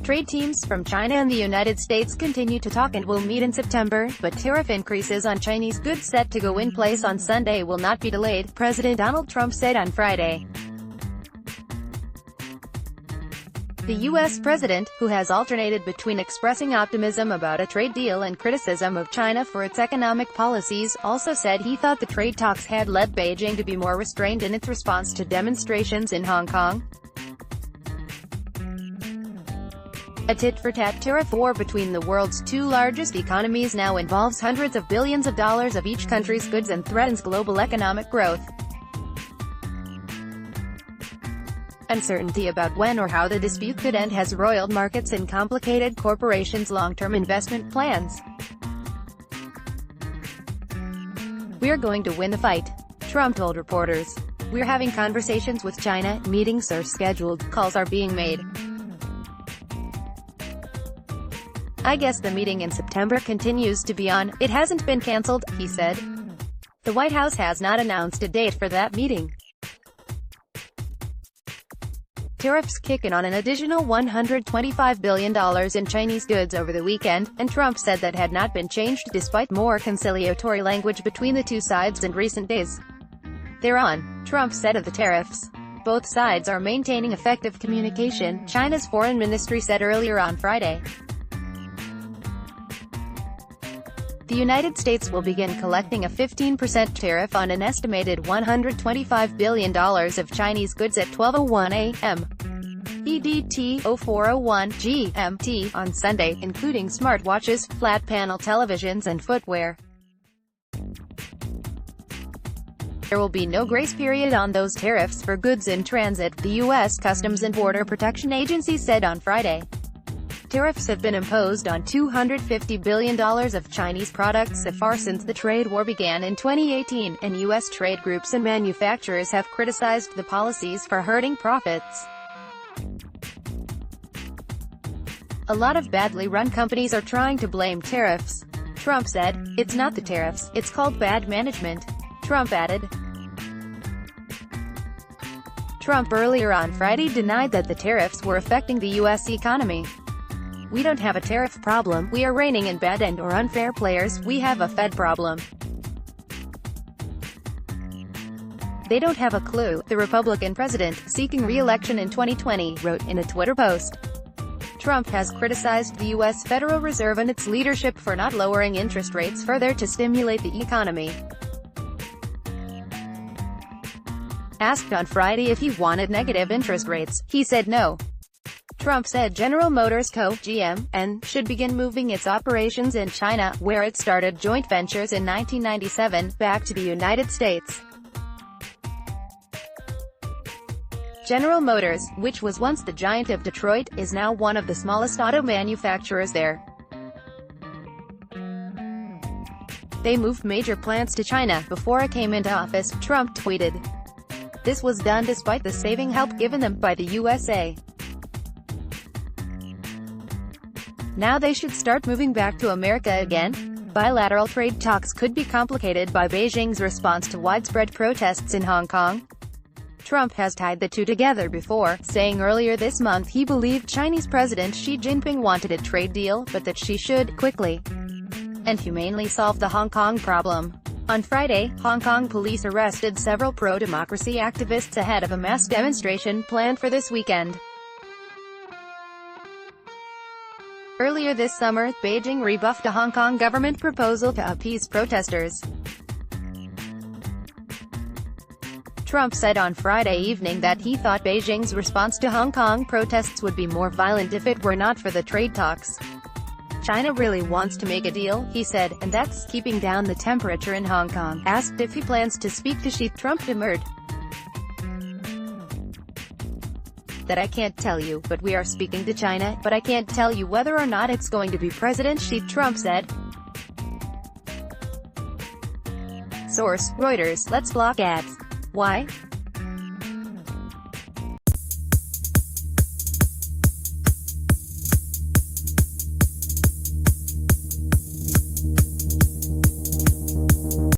Trade teams from China and the United States continue to talk and will meet in September, but tariff increases on Chinese goods set to go in place on Sunday will not be delayed, President Donald Trump said on Friday. The U.S. president, who has alternated between expressing optimism about a trade deal and criticism of China for its economic policies, also said he thought the trade talks had led Beijing to be more restrained in its response to demonstrations in Hong Kong. A tit-for-tat tariff war between the world's two largest economies now involves hundreds of billions of dollars of each country's goods and threatens global economic growth. Uncertainty about when or how the dispute could end has roiled markets and complicated corporations' long-term investment plans. "We're going to win the fight," Trump told reporters. "We're having conversations with China, meetings are scheduled, calls are being made. I guess the meeting in September continues to be on, it hasn't been cancelled," he said. The White House has not announced a date for that meeting. Tariffs kick in on an additional $125 billion in Chinese goods over the weekend, and Trump said that had not been changed despite more conciliatory language between the two sides in recent days. "They're on," Trump said of the tariffs. "Both sides are maintaining effective communication," China's foreign ministry said earlier on Friday. The United States will begin collecting a 15% tariff on an estimated $125 billion of Chinese goods at 12:01 a.m. EDT 0401 GMT on Sunday, including smartwatches, flat-panel televisions and footwear. There will be no grace period on those tariffs for goods in transit, the U.S. Customs and Border Protection Agency said on Friday. Tariffs have been imposed on $250 billion of Chinese products so far since the trade war began in 2018, and U.S. trade groups and manufacturers have criticized the policies for hurting profits. "A lot of badly run companies are trying to blame tariffs," Trump said. "It's not the tariffs, it's called bad management," Trump added. Trump earlier on Friday denied that the tariffs were affecting the U.S. economy. "We don't have a tariff problem, we are reining in bad and/or unfair players, we have a Fed problem. They don't have a clue," the Republican president, seeking re-election in 2020, wrote in a Twitter post. Trump has criticized the U.S. Federal Reserve and its leadership for not lowering interest rates further to stimulate the economy. Asked on Friday if he wanted negative interest rates, he said no. Trump said General Motors Co., GM, should begin moving its operations in China, where it started joint ventures in 1997, back to the United States. General Motors, which was once the giant of Detroit, is now one of the smallest auto manufacturers there. "They moved major plants to China before I came into office," Trump tweeted. "This was done despite the saving help given them by the USA. Now they should start moving back to America again." Bilateral trade talks could be complicated by Beijing's response to widespread protests in Hong Kong. Trump has tied the two together before, saying earlier this month he believed Chinese President Xi Jinping wanted a trade deal, but that she should, quickly and humanely, solve the Hong Kong problem. On Friday, Hong Kong police arrested several pro-democracy activists ahead of a mass demonstration planned for this weekend. Earlier this summer, Beijing rebuffed a Hong Kong government proposal to appease protesters. Trump said on Friday evening that he thought Beijing's response to Hong Kong protests would be more violent if it were not for the trade talks. "China really wants to make a deal," he said, "and that's keeping down the temperature in Hong Kong." Asked if he plans to speak to Xi, Trump demurred. "That I can't tell you, but we are speaking to China, but I can't tell you whether or not it's going to be President Xi," Trump said. Source: Reuters. Let's block ads. Why?